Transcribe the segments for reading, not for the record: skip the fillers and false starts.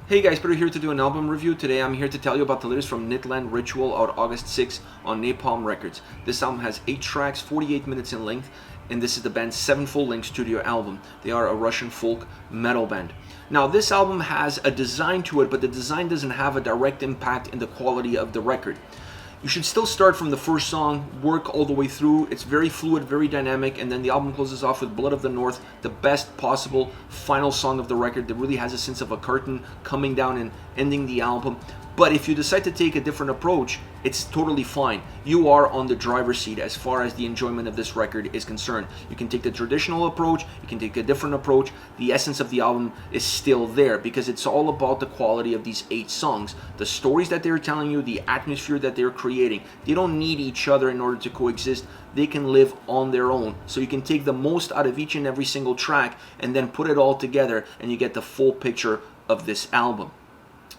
Hey guys, Peter here to do an album review. Today I'm here to tell you about the latest from Nytt Ritual, out August 6th on Napalm Records. This album has 8 tracks, 48 minutes in length, and this is the band's 7th full-length studio album. They are a Russian folk metal band. Now this album has a design to it, but the design doesn't have a direct impact in the quality of the record. You should still start from the first song, work all the way through. It's very fluid, very dynamic, and then the album closes off with Blood of the North, the best possible final song of the record that really has a sense of a curtain coming down and ending the album. But if you decide to take a different approach, it's totally fine. You are on the driver's seat as far as the enjoyment of this record is concerned. You can take the traditional approach, you can take a different approach. The essence of the album is still there because it's all about the quality of these 8 songs. The stories that they're telling you, the atmosphere that they're creating. They don't need each other in order to coexist. They can live on their own. So you can take the most out of each and every single track and then put it all together and you get the full picture of this album.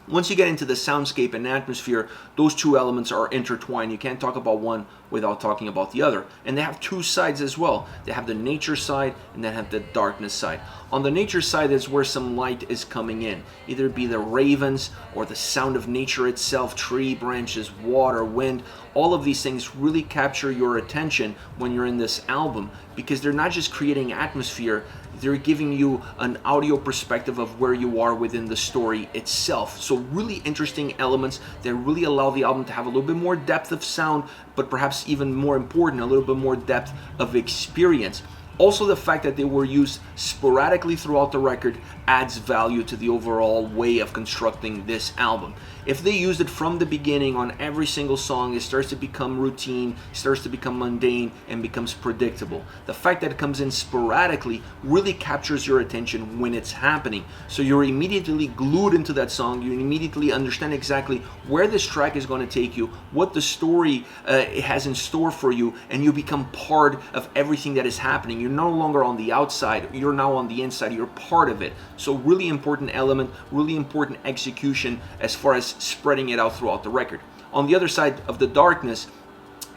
Once you get into the soundscape and atmosphere, those two elements are intertwined. You can't talk about one without talking about the other. And they have two sides as well. They have the nature side and they have the darkness side. On the nature side is where some light is coming in. Either it be the ravens or the sound of nature itself, tree branches, water, wind. All of these things really capture your attention when you're in this album because they're not just creating atmosphere, they're giving you an audio perspective of where you are within the story itself. So really interesting elements that really allow the album to have a little bit more depth of sound, but perhaps even more important, a little bit more depth of experience. Also, the fact that they were used sporadically throughout the record adds value to the overall way of constructing this album. If they used it from the beginning on every single song, it starts to become routine, starts to become mundane, and becomes predictable. The fact that it comes in sporadically really captures your attention when it's happening. So you're immediately glued into that song, you immediately understand exactly where this track is going to take you, what the story it has in store for you, and you become part of everything that is happening. You're no longer on the outside, you're now on the inside, you're part of it. So really important element, really important execution as far as spreading it out throughout the record. On the other side of the darkness,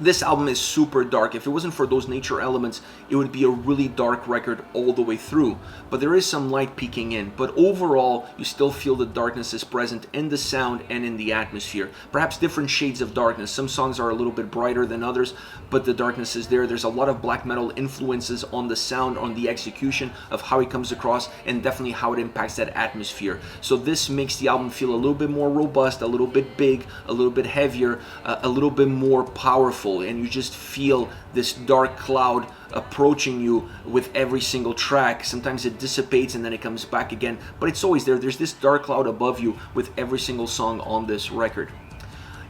this album is super dark. If it wasn't for those nature elements, it would be a really dark record all the way through. But there is some light peeking in. But overall, you still feel the darkness is present in the sound and in the atmosphere. Perhaps different shades of darkness. Some songs are a little bit brighter than others, but the darkness is there. There's a lot of black metal influences on the sound, on the execution of how it comes across, and definitely how it impacts that atmosphere. So this makes the album feel a little bit more robust, a little bit big, a little bit heavier, a little bit more powerful. And you just feel this dark cloud approaching you with every single track. Sometimes it dissipates and then it comes back again, but it's always there. There's this dark cloud above you with every single song on this record.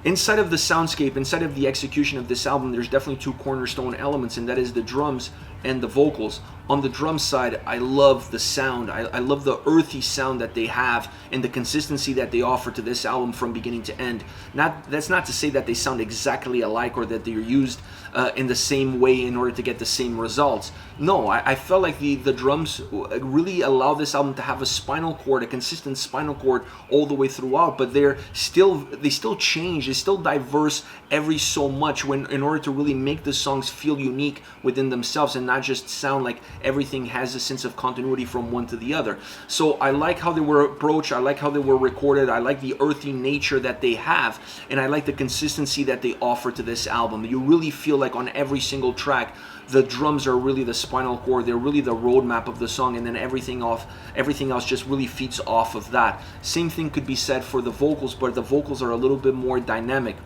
Inside of the soundscape, inside of the execution of this album, there's definitely two cornerstone elements, and that is the drums and the vocals. On the drum side, I love the sound. I love the earthy sound that they have and the consistency that they offer to this album from beginning to end. That's not to say that they sound exactly alike or that they're used in the same way in order to get the same results. No, I felt like the drums really allow this album to have a spinal cord, a consistent spinal cord all the way throughout, but they still change, they're still diverse every so much in order to really make the songs feel unique within themselves and not just sound like everything has a sense of continuity from one to the other. So I like how they were approached, I like how they were recorded, I like the earthy nature that they have, and I like the consistency that they offer to this album. You really feel like on every single track, the drums are really the spinal cord, they're really the roadmap of the song, and then everything else just really feeds off of that. Same thing could be said for the vocals, but the vocals are a little bit more dynamic.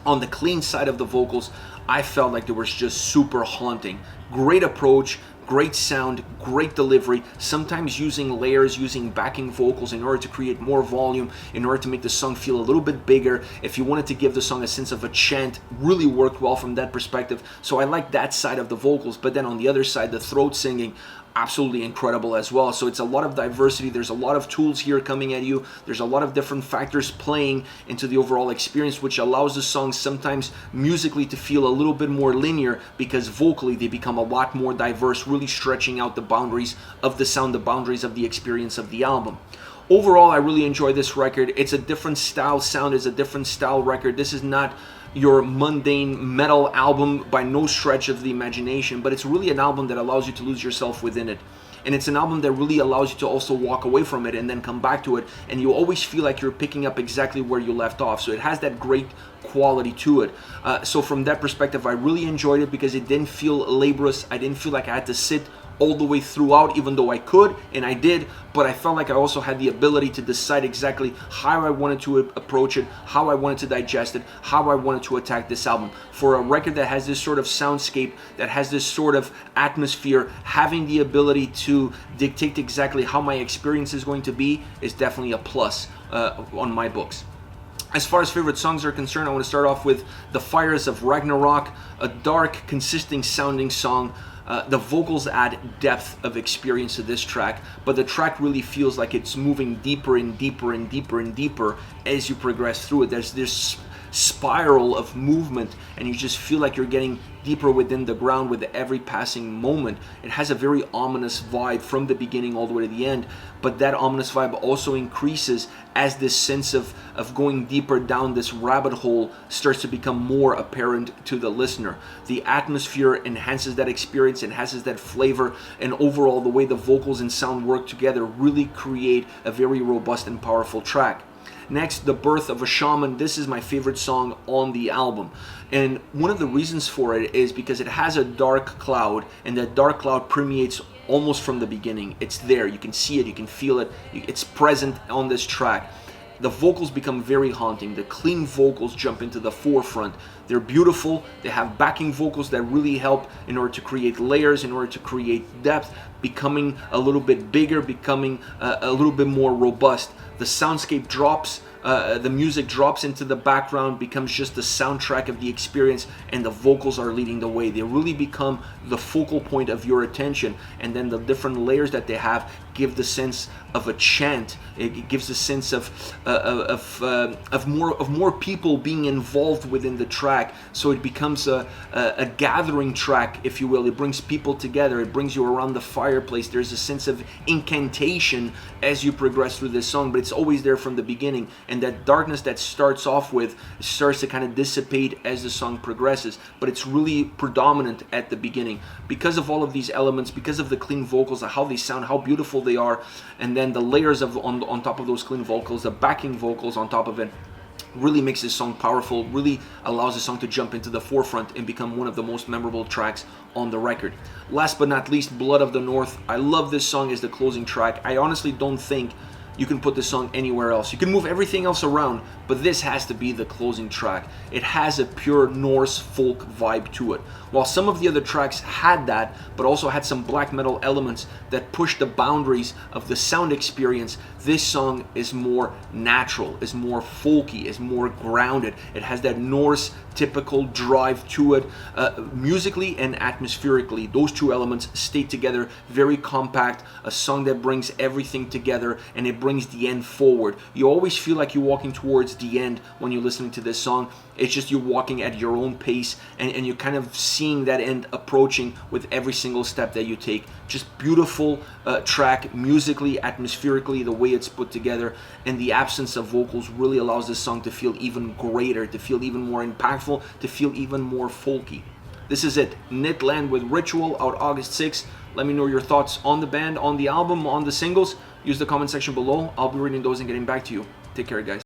On the clean side of the vocals, I felt like they were just super haunting. Great approach, great sound, great delivery, sometimes using layers, using backing vocals in order to create more volume, in order to make the song feel a little bit bigger. If you wanted to give the song a sense of a chant, really worked well from that perspective. So I like that side of the vocals, but then on the other side, the throat singing, absolutely incredible as well. So it's a lot of diversity, there's a lot of tools here coming at you, there's a lot of different factors playing into the overall experience, which allows the songs sometimes musically to feel a little bit more linear because vocally they become a lot more diverse, really stretching out the boundaries of the sound, the boundaries of the experience of the album. Overall, I really enjoy this record. It's a different style sound, it's a different style record. This is not your mundane metal album by no stretch of the imagination, but it's really an album that allows you to lose yourself within it. and it's an album that really allows you to also walk away from it and then come back to it, and you always feel like you're picking up exactly where you left off. So it has that great quality to it. So from that perspective, I really enjoyed it because it didn't feel laborious. I didn't feel like I had to sit all the way throughout, even though I could, and I did, but I felt like I also had the ability to decide exactly how I wanted to approach it, how I wanted to digest it, how I wanted to attack this album. For a record that has this sort of soundscape, that has this sort of atmosphere, having the ability to dictate exactly how my experience is going to be is definitely a plus on my books. As far as favorite songs are concerned, I want to start off with The Fires of Ragnarok, a dark, consistent sounding song. The vocals add depth of experience to this track, but the track really feels like it's moving deeper and deeper and deeper and deeper as you progress through it. There's this spiral of movement, and you just feel like you're getting deeper within the ground with every passing moment. It has a very ominous vibe from the beginning all the way to the end, but that ominous vibe also increases as this sense of going deeper down this rabbit hole starts to become more apparent to the listener. The atmosphere enhances that experience, enhances that flavor, and overall the way the vocals and sound work together really create a very robust and powerful track. Next, The Birth of a Shaman. This is my favorite song on the album. And one of the reasons for it is because it has a dark cloud, and that dark cloud permeates almost from the beginning. It's there, you can see it, you can feel it, it's present on this track. The vocals become very haunting. The clean vocals jump into the forefront. They're beautiful. They have backing vocals that really help in order to create layers, in order to create depth, becoming a little bit bigger, becoming a little bit more robust. The soundscape drops, the music drops into the background, becomes just the soundtrack of the experience, and the vocals are leading the way. They really become the focal point of your attention, and then the different layers that they have give the sense of a chant. It gives a sense of more people being involved within the track. So it becomes a gathering track, if you will. It brings people together. It brings you around the fireplace. There's a sense of incantation as you progress through this song, but it's always there from the beginning. And that darkness that starts off with starts to kind of dissipate as the song progresses, but it's really predominant at the beginning because of all of these elements, because of the clean vocals, how they sound, how beautiful they are, and then the layers of on top of those clean vocals, the backing vocals on top of it, really makes this song powerful, really allows the song to jump into the forefront and become one of the most memorable tracks on the record. Last but not least, Blood of the North. I love this song as the closing track. I honestly don't think you can put this song anywhere else. You can move everything else around, but this has to be the closing track. It has a pure Norse folk vibe to it. While some of the other tracks had that, but also had some black metal elements that pushed the boundaries of the sound experience, this song is more natural, is more folky, is more grounded. It has that Norse typical drive to it, musically and atmospherically. Those two elements stay together, very compact, a song that brings everything together, and it brings the end forward. You always feel like you're walking towards the end when you're listening to this song. It's just you're walking at your own pace, and you're kind of seeing that end approaching with every single step that you take. Just beautiful track, musically, atmospherically, the way it's put together, and the absence of vocals really allows this song to feel even greater, to feel even more impactful, to feel even more folky. This is it, Nytt with Ritual, out August 6th. Let me know your thoughts on the band, on the album, on the singles. Use the comment section below. I'll be reading those and getting back to you. Take care, guys.